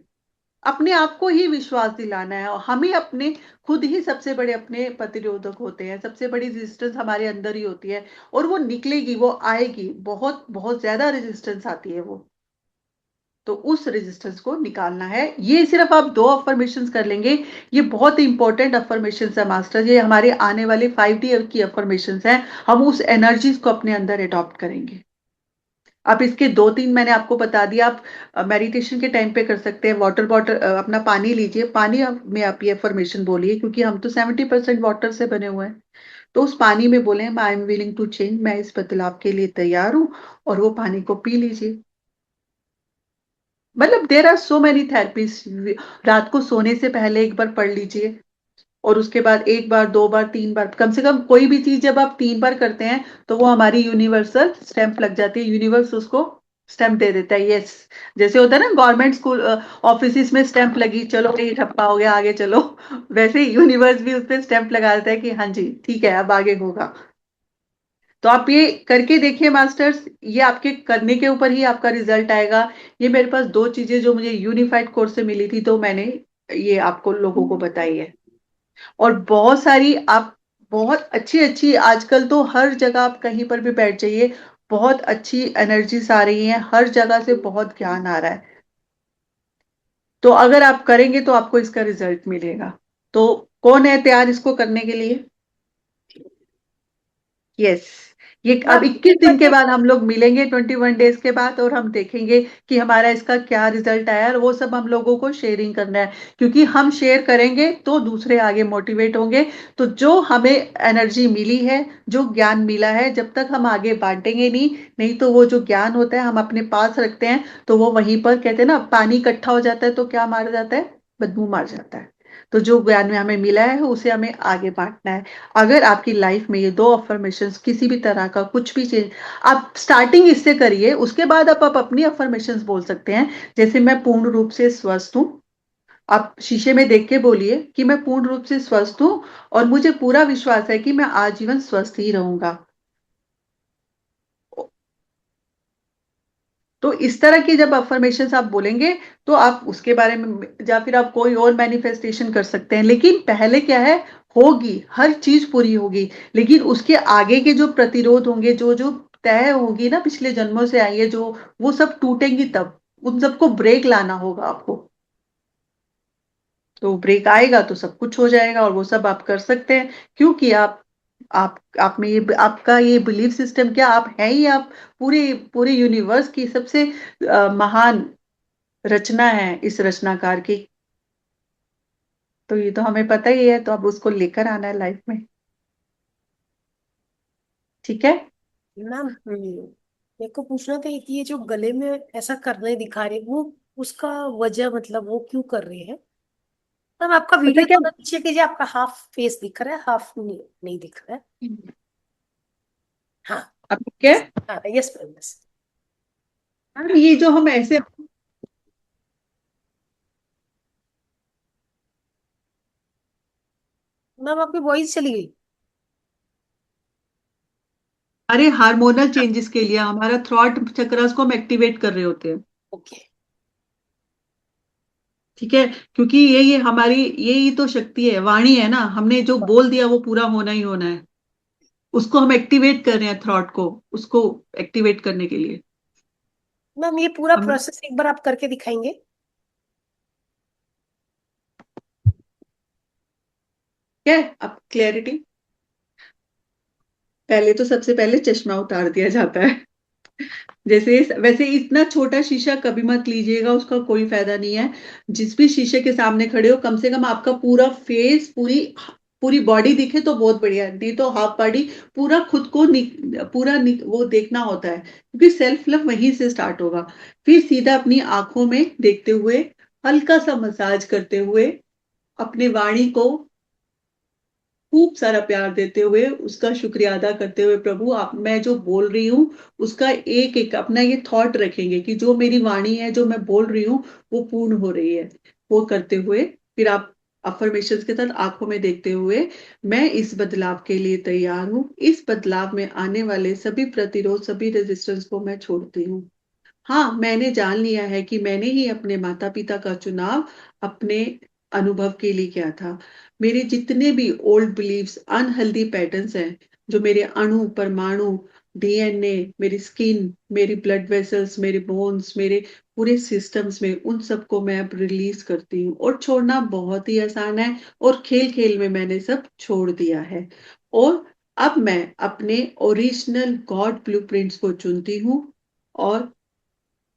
अपने आप को ही विश्वास दिलाना है, और हम ही अपने खुद ही सबसे बड़े अपने प्रतिरोधक होते हैं, सबसे बड़ी रेजिस्टेंस हमारे अंदर ही होती है। और वो निकलेगी, वो आएगी, बहुत बहुत ज्यादा रेजिस्टेंस आती है वो। तो उस रेजिस्टेंस को निकालना है। ये सिर्फ आप 2 अफर्मेशंस कर लेंगे, ये बहुत इंपॉर्टेंट अफर्मेशंस है मास्टर, ये हमारे आने वाले 5D की अफर्मेशंस हैं। हम उस एनर्जीज को अपने अंदर अडॉप्ट करेंगे। अब इसके 2 3 मैंने आपको बता दिया। आप मेडिटेशन के टाइम पे कर सकते हैं। वाटर बॉटल, अपना पानी लीजिए, पानी में आप ये अफर्मेशन बोलिए, क्योंकि हम तो 70% वाटर से बने हुए हैं। तो उस पानी में बोले, I am willing to change, मैं इस बदलाव के लिए तैयार हूं, और वो पानी को पी लीजिए। मतलब there are so many therapies. रात को सोने से पहले एक बार पढ़ लीजिए, और उसके बाद एक बार, 2 बार, 3 बार, कम से कम कोई भी चीज जब आप 3 बार करते हैं, तो वो हमारी यूनिवर्सल स्टैंप लग जाती है, यूनिवर्स उसको स्टैंप दे देता है, यस। जैसे होता है ना गवर्नमेंट स्कूल ऑफिस में स्टैंप लगी, चलो ये ठप्पा हो गया, आगे चलो। वैसे ही यूनिवर्स भी उस पर स्टैंप लगा देता है कि हाँ जी ठीक है, अब आगे होगा। तो आप ये करके देखिए मास्टर्स, ये आपके करने के ऊपर ही आपका रिजल्ट आएगा। ये मेरे पास 2 चीजें जो मुझे यूनिफाइड कोर्स से मिली थी, तो मैंने ये आपको लोगों को बताई है। और बहुत सारी आप, बहुत अच्छी अच्छी, आजकल तो हर जगह आप कहीं पर भी बैठ जाइए, बहुत अच्छी एनर्जीज आ रही हैं, हर जगह से बहुत ज्ञान आ रहा है। तो अगर आप करेंगे तो आपको इसका रिजल्ट मिलेगा। तो कौन है तैयार इसको करने के लिए? यस। ये अब मैम 21 एक दिन बार के ये बाद हम लोग मिलेंगे, 21 डेज के बाद, और हम देखेंगे कि हमारा इसका क्या रिजल्ट आया, और वो सब हम लोगों को शेयरिंग करना है। क्योंकि हम शेयर करेंगे तो दूसरे आगे मोटिवेट होंगे। तो जो हमें एनर्जी मिली है, जो ज्ञान मिला है, जब तक हम आगे बांटेंगे नहीं, नहीं तो वो जो ज्ञान होता है हम अपने पास रखते हैं, तो वो वहीं पर कहते हैं ना, पानी इकट्ठा हो जाता है तो क्या मार जाता है? बदबू मार जाता है। तो जो ज्ञान में हमें मिला है उसे हमें आगे बांटना है। अगर आपकी लाइफ में ये दो अफर्मेशंस, किसी भी तरह का कुछ भी चेंज, आप स्टार्टिंग इससे करिए, उसके बाद आप अपनी अफर्मेशंस बोल सकते हैं। जैसे मैं पूर्ण रूप से स्वस्थ हूं। आप शीशे में देख के बोलिए कि मैं पूर्ण रूप से स्वस्थ हूं, और मुझे पूरा विश्वास है कि मैं आजीवन स्वस्थ ही रहूंगा। तो इस तरह की जब अफर्मेशंस आप बोलेंगे, तो आप उसके बारे में, या फिर आप कोई और मैनिफेस्टेशन कर सकते हैं। लेकिन पहले क्या है, होगी, हर चीज पूरी होगी, लेकिन उसके आगे के जो प्रतिरोध होंगे, जो जो तय होगी ना, पिछले जन्मों से आई है जो, वो सब टूटेंगी तब। उन सबको ब्रेक लाना होगा आपको। तो ब्रेक आएगा तो सब कुछ हो जाएगा, और वो सब आप कर सकते हैं। क्योंकि आप में ये, आपका ये बिलीफ सिस्टम, क्या आप है ही, आप पूरे पूरे यूनिवर्स की सबसे महान रचना है इस रचनाकार की। तो ये तो हमें पता ही है, तो अब उसको लेकर आना है लाइफ में। ठीक है। मैम मेरे को पूछना था कि ये जो गले में ऐसा करने दिखा रहे वो उसका वजह मतलब वो क्यों कर रहे हैं? मैम आपका पता वीडियो क्या, थोड़ा नीचे कीजिए, आपका हाफ फेस दिख रहा है, हाफ नहीं दिख रहा है। हाँ। अब ठीक है। हाँ यस मैम यस। अब ये जो हम ऐसे, मैम आपकी वॉइस चली गई। हमारे हार्मोनल चेंजेस के लिए हमारा थ्रॉट चक्रास को हम एक्टिवेट कर रहे होते हैं। ओके। ठीक है। क्योंकि ये हमारी, यही तो शक्ति है, वाणी है ना, हमने जो बोल दिया वो पूरा होना ही होना है। उसको हम एक्टिवेट कर रहे हैं, थ्रॉट को, उसको एक्टिवेट करने के लिए मैम ये पूरा हम, प्रोसेस एक बार आप करके दिखाएंगे? क्या है अब क्लैरिटी? पहले तो सबसे पहले चश्मा उतार दिया जाता है। जैसे वैसे इतना छोटा शीशा कभी मत लीजिएगा, उसका कोई फायदा नहीं है। जिस भी शीशे के सामने खड़े हो, कम से कम आपका पूरा फेस, पूरी पूरी बॉडी दिखे तो बहुत बढ़िया, नहीं तो हाफ बॉडी, पूरा खुद को वो देखना होता है। क्योंकि सेल्फ लव वहीं से स्टार्ट होगा। फिर सीधा अपनी आंखों में देखते हुए, हल्का सा मसाज करते हुए, अपने वाणी को खूब सारा प्यार देते हुए, उसका शुक्रिया अदा करते हुए, प्रभु आप, मैं जो बोल रही हूँ उसका एक एक अपना ये थॉट रखेंगे कि जो मेरी वाणी है, जो मैं बोल रही हूँ, वो पूर्ण हो रही है। वो करते हुए फिर आप अफर्मेशंस के साथ आंखों में देखते हुए, मैं इस बदलाव के लिए तैयार हूँ, इस बदलाव में आने वाले सभी प्रतिरोध, सभी रेजिस्टेंस को मैं छोड़ती हूँ। हाँ, मैंने जान लिया है कि मैंने ही अपने माता पिता का चुनाव अपने अनुभव के लिए किया था। मेरे जितने भी ओल्ड बिलीव्स, अनहेल्दी पैटर्न्स हैं, जो मेरे अणु, परमाणु, डीएनए, मेरी स्किन, मेरी ब्लड वेसल्स, मेरे बोन्स, मेरे पूरे सिस्टम्स में, उन सबको मैं अब रिलीज करती हूँ। और छोड़ना बहुत ही आसान है, और खेल खेल में मैंने सब छोड़ दिया है। और अब मैं अपने ओरिजिनल गॉड ब्लूप्रिंट्स को चुनती हूँ, और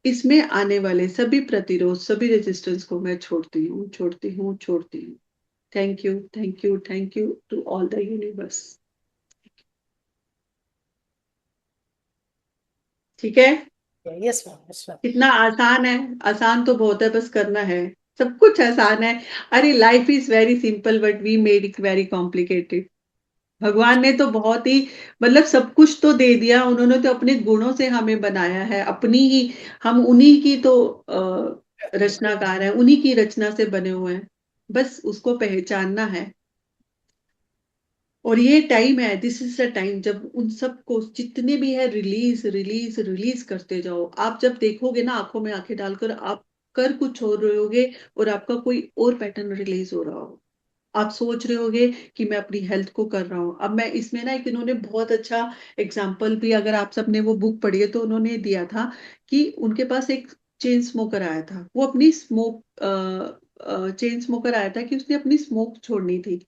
इसमें आने वाले सभी प्रतिरोध, सभी रेजिस्टेंस को मैं छोड़ती हूँ, छोड़ती हूँ, छोड़ती हूँ। Thank you, thank you, thank you to all the universe. ठीक है। Yes ma'am yes ma'am. कितना आसान है, आसान तो बहुत है, बस करना है। सब कुछ आसान है। अरे life is very simple but we made it very complicated. भगवान ने तो बहुत ही, मतलब सब कुछ तो दे दिया, उन्होंने तो अपने गुणों से हमें बनाया है, अपनी ही, हम उन्हीं की तो रचनाकार है, उन्हीं की रचना से बने हुए हैं। बस उसको पहचानना है। और ये टाइम है, दिस इज द टाइम, जब उन सबको जितने भी है, रिलीज रिलीज रिलीज करते जाओ। आप जब देखोगे ना, आंखों में आंखें डालकर, आप कर कुछ हो रहे होगे, और आपका कोई और पैटर्न रिलीज हो रहा हो। आप सोच रहे होगे कि मैं अपनी हेल्थ को कर रहा हूँ। अब मैं इसमें ना एक इन्होंने बहुत अच्छा एग्जाम्पल भी, अगर आप सबने वो बुक पढ़ी है तो उन्होंने दिया था कि उनके पास एक चेन स्मोकर आया था। वो अपनी स्मोक चेन स्मोकर आया था कि उसने अपनी स्मोक छोड़नी थी।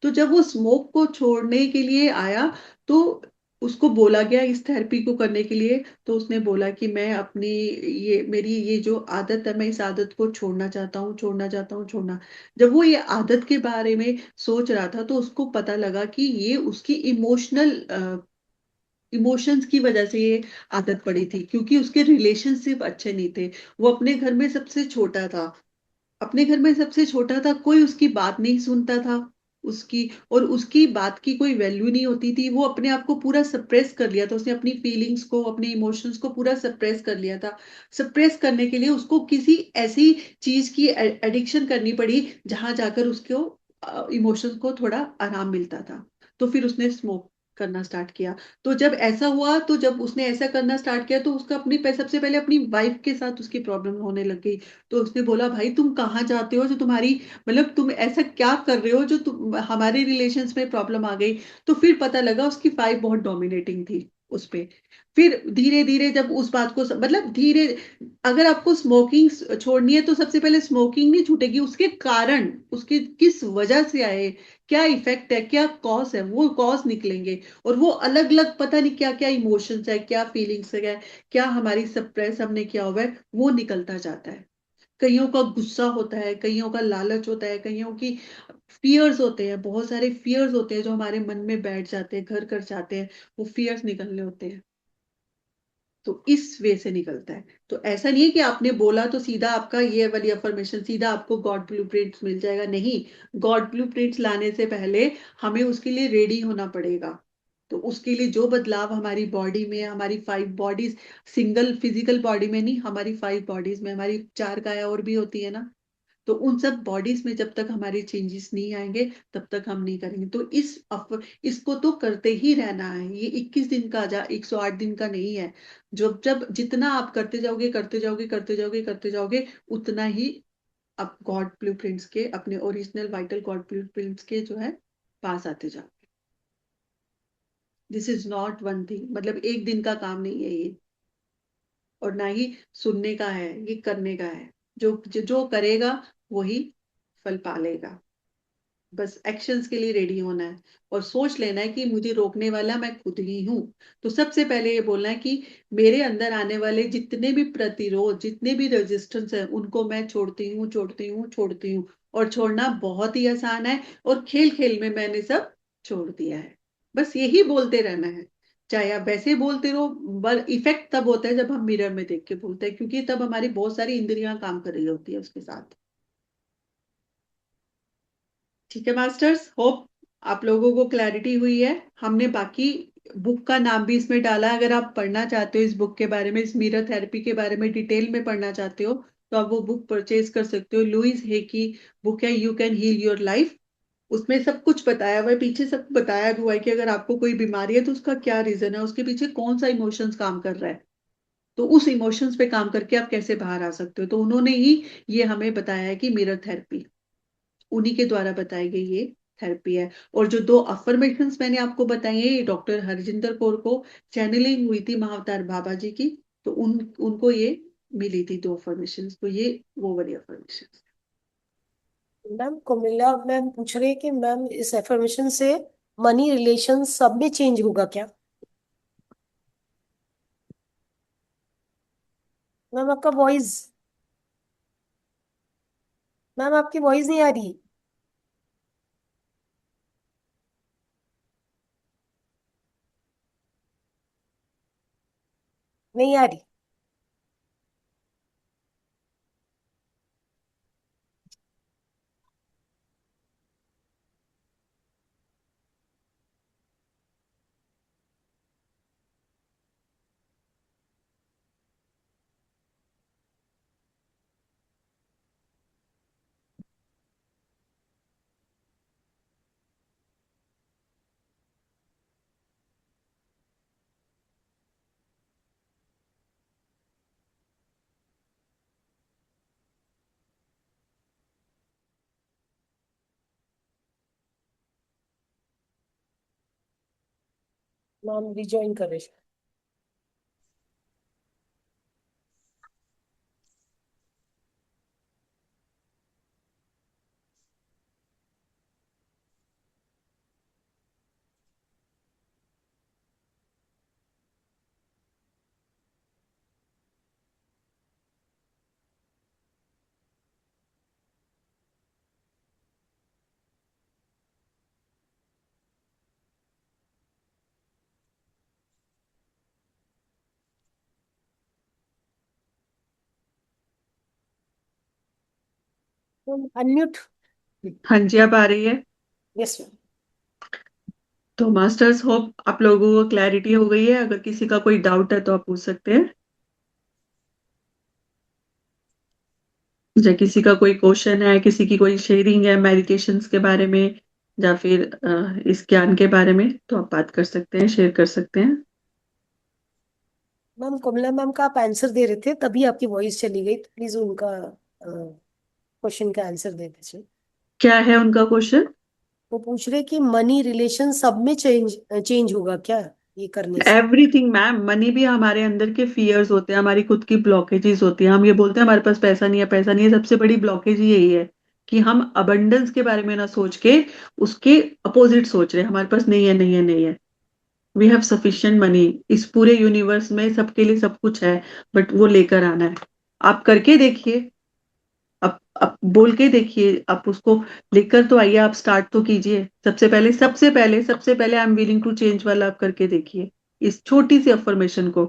तो जब वो स्मोक को छोड़ने के लिए आया तो उसको बोला गया इस थेरेपी को करने के लिए, तो उसने बोला कि मैं अपनी ये मेरी ये जो आदत है मैं इस आदत को छोड़ना चाहता हूँ, छोड़ना चाहता हूँ, छोड़ना। जब वो ये आदत के बारे में सोच रहा था तो उसको पता लगा कि ये उसकी इमोशंस की वजह से ये आदत पड़ी थी, क्योंकि उसके रिलेशनशिप अच्छे नहीं थे। वो अपने घर में सबसे छोटा था, अपने घर में सबसे छोटा था, कोई उसकी बात नहीं सुनता था उसकी, और उसकी बात की कोई वैल्यू नहीं होती थी। वो अपने आप को पूरा सप्रेस कर लिया था, उसने अपनी फीलिंग्स को, अपने इमोशंस को पूरा सप्रेस कर लिया था। सप्रेस करने के लिए उसको किसी ऐसी चीज की एडिक्शन करनी पड़ी जहां जाकर उसको इमोशंस को थोड़ा आराम मिलता था। तो फिर उसने स्मोक करना स्टार्ट किया। तो जब ऐसा हुआ, तो जब उसने ऐसा करना स्टार्ट किया तो उसका सबसे पहले अपनी वाइफ के साथ उसकी प्रॉब्लम होने लग गई। तो उसने बोला भाई तुम कहाँ जाते हो जो तुम्हारी, मतलब तुम ऐसा क्या कर रहे हो जो तुम हमारे रिलेशंस में प्रॉब्लम आ गई। तो फिर पता लगा उसकी फाइव बहुत डोमिनेटिंग थी उस पे। फिर धीरे धीरे जब उस बात को मतलब धीरे, अगर आपको स्मोकिंग छोड़नी है तो सबसे पहले स्मोकिंग नहीं छूटेगी, उसके कारण, उसके किस वजह से आए, क्या इफेक्ट है, क्या कॉज है, वो कॉज निकलेंगे। और वो अलग अलग पता नहीं क्या क्या इमोशंस है, क्या फीलिंग्स है, क्या हमारी सप्रेस हमने किया हुआ है, वो निकलता जाता है। कईयों का गुस्सा होता है, कईयों का लालच होता है, कईयों की फियर्स होते हैं, बहुत सारे फियर्स होते हैं जो हमारे मन में बैठ जाते हैं, घर कर जाते हैं, वो फियर्स निकलने होते हैं। तो इस वे से निकलता है। तो ऐसा नहीं है कि आपने बोला तो सीधा आपका ये वाली अफर्मेशन सीधा आपको गॉड ब्लूप्रिंट्स मिल जाएगा, नहीं। गॉड ब्लूप्रिंट्स लाने से पहले हमें उसके लिए रेडी होना पड़ेगा। तो उसके लिए जो बदलाव हमारी बॉडी में, हमारी five bodies, single physical body में नहीं, हमारी फाइव बॉडीज में, हमारी चार काया और भी होती है ना, तो उन सब बॉडीज में जब तक हमारे चेंजेस नहीं आएंगे तब तक हम नहीं करेंगे। तो इसको तो करते ही रहना है। ये 21 दिन का 108 दिन का नहीं है। जब जब जितना आप करते जाओगे, करते जाओगे, करते जाओगे, करते जाओगे, उतना ही आप गॉड ब्लूप्रिंट्स के, अपने ओरिजिनल वाइटल गॉड ब्लूप्रिंट्स के जो है पास आते जाओगे। This is not one thing, मतलब एक दिन का काम नहीं है ये, और ना ही सुनने का है, ये करने का है। जो करेगा वही फल पालेगा। बस एक्शंस के लिए रेडी होना है और सोच लेना है कि मुझे रोकने वाला मैं खुद ही हूं। तो सबसे पहले ये बोलना है कि मेरे अंदर आने वाले जितने भी प्रतिरोध, जितने भी रेजिस्टेंस है, उनको मैं छोड़ती हूँ, छोड़ती हूँ, छोड़ती हूँ। और छोड़ना बहुत ही आसान है, और खेल खेल में मैंने सब छोड़ दिया है। बस यही बोलते रहना है। चाहे आप वैसे बोलते रहो, पर इफेक्ट तब होता है जब हम मिरर में देख के बोलते हैं, क्योंकि तब हमारी बहुत सारी इंद्रियां काम कर रही होती है उसके साथ। ठीक है मास्टर्स, होप आप लोगों को क्लैरिटी हुई है। हमने बाकी बुक का नाम भी इसमें डाला है, अगर आप पढ़ना चाहते हो इस बुक के बारे में, इस मिरर थेरेपी के बारे में डिटेल में पढ़ना चाहते हो, तो आप वो बुक परचेज कर सकते हो। लुइस हे की बुक है you can heal your life. उसमें सब कुछ बताया हुआ है, पीछे सब बताया हुआ है कि अगर आपको कोई बीमारी है तो उसका क्या रीजन है, उसके पीछे कौन सा इमोशंस काम कर रहा है, तो उस इमोशंस पे काम करके आप कैसे बाहर आ सकते हो। तो उन्होंने ही ये हमें बताया है कि मिरर थेरेपी, उन्हीं के द्वारा बताई गई ये थेरेपी है। और जो दो अफर्मेशंस मैंने आपको बताई है, ये डॉक्टर हरजिंदर कौर को चैनलिंग हुई थी महाअवतार बाबा जी की, तो उनको ये मिली थी दो अफर्मेशंस, तो ये वो वाली अफर्मेशंस। मैम कोमिला मैम पूछ रही है कि मैम इस एफर्मेशन से मनी रिलेशन सब में चेंज होगा क्या? मैम आपका वॉइस, मैम आपकी वॉइस नहीं आ रही। नहीं आ रही। मैम रिजॉइन कर रहे हैं। अनम्यूट। हाँ जी, अब आ रही है। Yes ma'am. तो मास्टर्स, होप आप लोगों को क्लैरिटी हो गई है। अगर किसी का कोई डाउट है तो आप पूछ सकते हैं, या किसी का कोई क्वेश्चन है, किसी की कोई शेयरिंग है मेडिटेशंस के बारे में, या फिर इस ज्ञान के बारे में, तो आप बात कर सकते हैं, शेयर कर सकते हैं। मैम कमला मैम का आप आंसर दे रहे थे तभी आपकी वॉइस चली गई, तो प्लीज उनका क्वेश्चन का आंसर दे दीजिए। क्या है उनका क्वेश्चन? वो पूछ रहे कि मनी रिलेशन सब में चेंज चेंज होगा क्या ये करने से? एवरीथिंग मैम, मनी भी हमारे अंदर के फियर्स होते हैं, हमारी खुद की ब्लॉकेजेस होती हैं। हम ये बोलते हैं हमारे पास पैसा नहीं है, पैसा नहीं है। सबसे बड़ी ब्लॉकेज ही यही है कि हम अबंडेंस के बारे में ना सोच के उसके अपोजिट सोच रहे हैं, हमारे पास नहीं है, नहीं है, नहीं है। वी हैव सफिशिएंट मनी, इस पूरे यूनिवर्स में सबके लिए सब कुछ है, बट वो लेकर आना है। आप करके देखिए, आप बोल के देखिए, आप उसको लेकर तो आइए, आप स्टार्ट तो कीजिए। सबसे पहले I am willing to change वाला आप करके देखिए, इस छोटी सी अफर्मेशन को।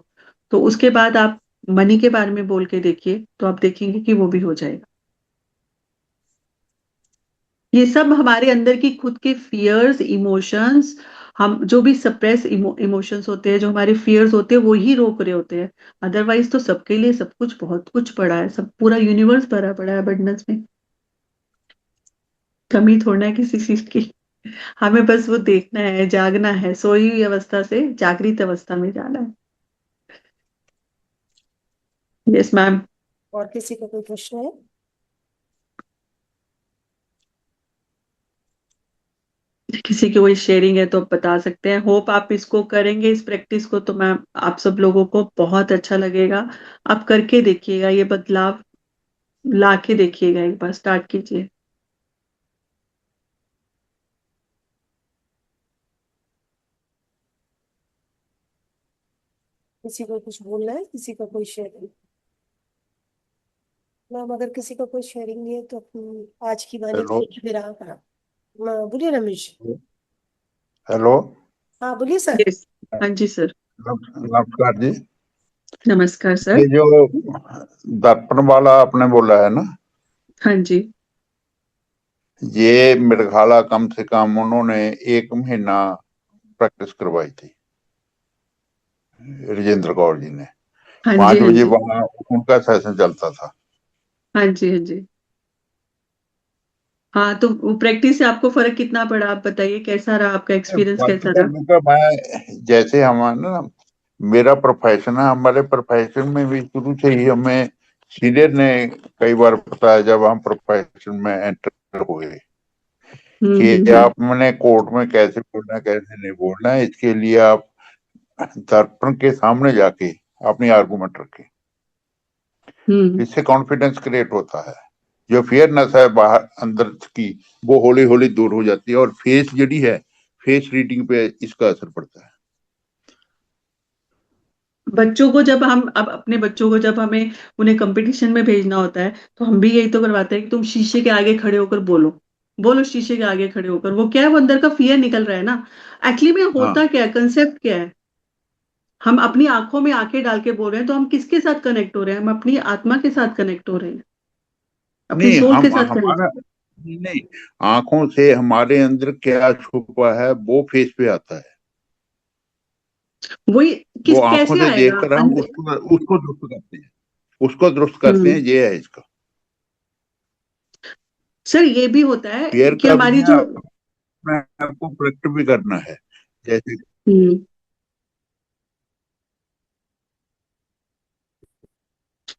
तो उसके बाद आप मनी के बारे में बोल के देखिए, तो आप देखेंगे कि वो भी हो जाएगा। ये सब हमारे अंदर की खुद के फियर्स, इमोशंस, हम जो भी सप्रेस इमोशंस होते हैं, जो हमारे फियर्स होते हैं, वो ही रोक रहे होते हैं। अदरवाइज तो सबके लिए सब कुछ, बहुत कुछ पड़ा है, सब पूरा यूनिवर्स भरा पड़ा है अबंडेंस में। कमी थोड़ा है किसी चीज की। हमें बस वो देखना है, जागना है, सोई हुई अवस्था से जागृत अवस्था में जाना है। Yes ma'am. और किसी का कोई प्रश्न है? किसी की कोई शेयरिंग है तो आप बता सकते हैं। होप आप इसको करेंगे, इस प्रैक्टिस को, तो मैम आप सब लोगों को बहुत अच्छा लगेगा। आप करके देखिएगा, ये बदलाव ला के देखिएगा, एक बार स्टार्ट कीजिए। किसी को कुछ बोलना है, किसी का कोई शेयरिंग? मैम अगर किसी का कोई शेयरिंग नहीं है तो अपनी आज की वाणी हेलो। फिर आप बोलिए रमेश। हेलो। हाँ बोलिए सर। यस। हाँ जी सर। नमस्कार जी। नमस्कार सर। ये जो दर्पण वाला आपने बोला है ना, हाँ जी। ये मेरे ख्याल है कम से कम उन्होंने 1 महीना प्रैक्टिस करवाई थी, राजेंद्र कौर जी ने। हाँ जी। 5 हाँ बजे जी। वहां उनका सेशन चलता था। हाँ जी। हाँ जी। हाँ, तो वो प्रैक्टिस से आपको फर्क कितना पड़ा, आप बताइए, कैसा रहा आपका एक्सपीरियंस, फर्क कैसा रहा? करने का मैं, जैसे हम ना, मेरा प्रोफेशन है, हमारे प्रोफेशन में भी शुरू से ही हमें सीनियर ने कई बार बताया जब हम प्रोफेशन में एंटर हुए कि हम्म। आपने कोर्ट में कैसे बोलना है, कैसे नहीं बोलना है, इसके लिए आप दर्पण के सामने जाके अपनी आर्गुमेंट रखें। हम्म। इससे कॉन्फिडेंस क्रिएट होता है। जो फियरनेस है बाहर अंदर की, वो हौली हौली दूर हो जाती है, और फेस जड़ी है, फेस रीडिंग पे इसका असर पड़ता है। बच्चों को जब हम, अब अपने बच्चों को जब हमें उन्हें कंपटीशन में भेजना होता है, तो हम भी यही तो करवाते हैं कि तुम शीशे के आगे खड़े होकर बोलो, बोलो शीशे के आगे खड़े होकर। वो क्या है, वो अंदर का फियर निकल रहा है ना। एक्चुअली में हाँ। होता क्या है, कंसेप्ट क्या है, हम अपनी आंखों में आंखें डाल के बोल रहे हैं, तो हम किसके साथ कनेक्ट हो रहे हैं? हम अपनी आत्मा के साथ कनेक्ट हो रहे हैं, अपनी नहीं, सोल के हम साथ कनेक्ट। हमारा नहीं, आंखों से हमारे अंदर क्या छुपा है वो फेस पे आता है। वही, वो किस आंखों कैसे से आएगा देखकर हम अंदर? उसको उसको दुरुस्त करते हैं, उसको दुरुस्त करते हैं। हम्म। ये है इसका। सर ये भी होता है फेयर कि का भी हमारी है, जो, अपने आप को प्रोटेक्ट भी करना है। जैसे हम्म,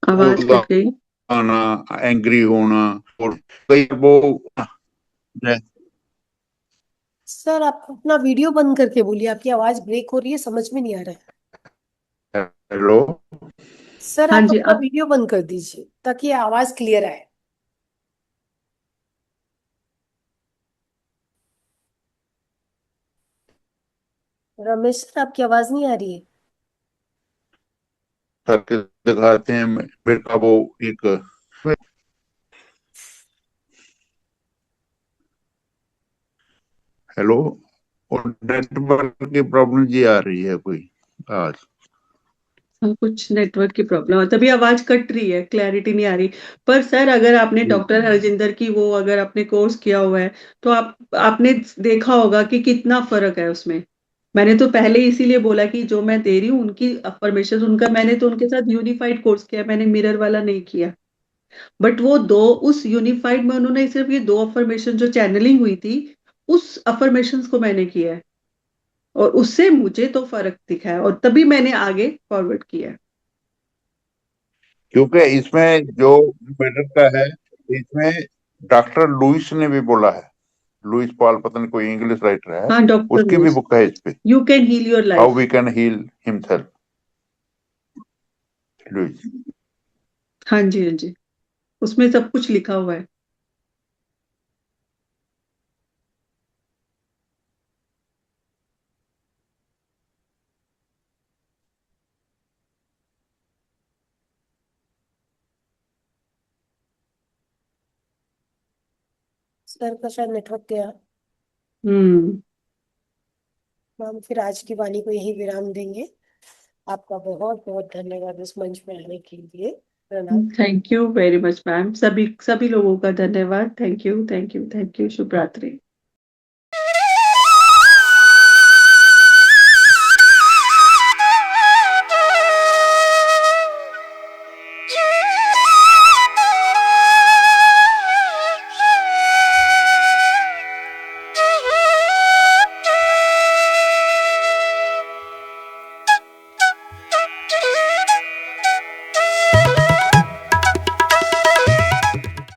आवाज गुस्सा कट गई। आना, एंग्री होना, और कई वो सर आप अपना वीडियो बंद करके बोलिए, आपकी आवाज ब्रेक हो रही है, समझ में नहीं आ रहा है। हेलो। सर हाँ आप जी, अपना अब वीडियो बंद कर दीजिए ताकि आवाज क्लियर आए। रमेश सर आपकी आवाज नहीं आ रही है। करके दिखाते हैं मेरे का वो एक। हेलो। और नेटवर्क की प्रॉब्लम जी आ रही है कोई आज। कुछ नेटवर्क की प्रॉब्लम है, तभी आवाज कट रही है, क्लैरिटी नहीं आ रही। पर सर, अगर आपने डॉक्टर हरजिंदर की वो अगर आपने कोर्स किया हुआ है, तो आपने देखा होगा कि कितना फर्क है उसमें। मैंने तो पहले इसीलिए बोला कि जो मैं दे रही हूँ उनकी अफर्मेशन, उनका मैंने तो उनके साथ यूनिफाइड कोर्स किया, मैंने मिरर वाला नहीं किया। बट वो दो, उस यूनिफाइड में उन्होंने सिर्फ ये दो अफर्मेशन जो चैनलिंग हुई थी, उस अफर्मेशन को मैंने किया है, और उससे मुझे तो फर्क दिखा है, और तभी मैंने आगे फॉरवर्ड किया है। क्योंकि इसमें जो मैटर का है, इसमें डॉक्टर लुइस ने भी बोला है। लुइस पॉल पता नहीं कोई इंग्लिश राइटर है, हाँ, डॉक्टर उसकी भी लुइस, बुक है इस पे, you can heal your how life. We can heal himself, Louise. हाँ जी, हाँ जी, उसमें सब कुछ लिखा हुआ है। सर का शायद नेटवर्क गया। हम्म। हम फिर आज की वाणी को यही विराम देंगे। आपका बहुत बहुत धन्यवाद इस मंच में आने के लिए। प्रणाम। Thank you very much ma'am, सभी सभी लोगों का धन्यवाद। Thank you, thank you, thank you. शुभ रात्रि।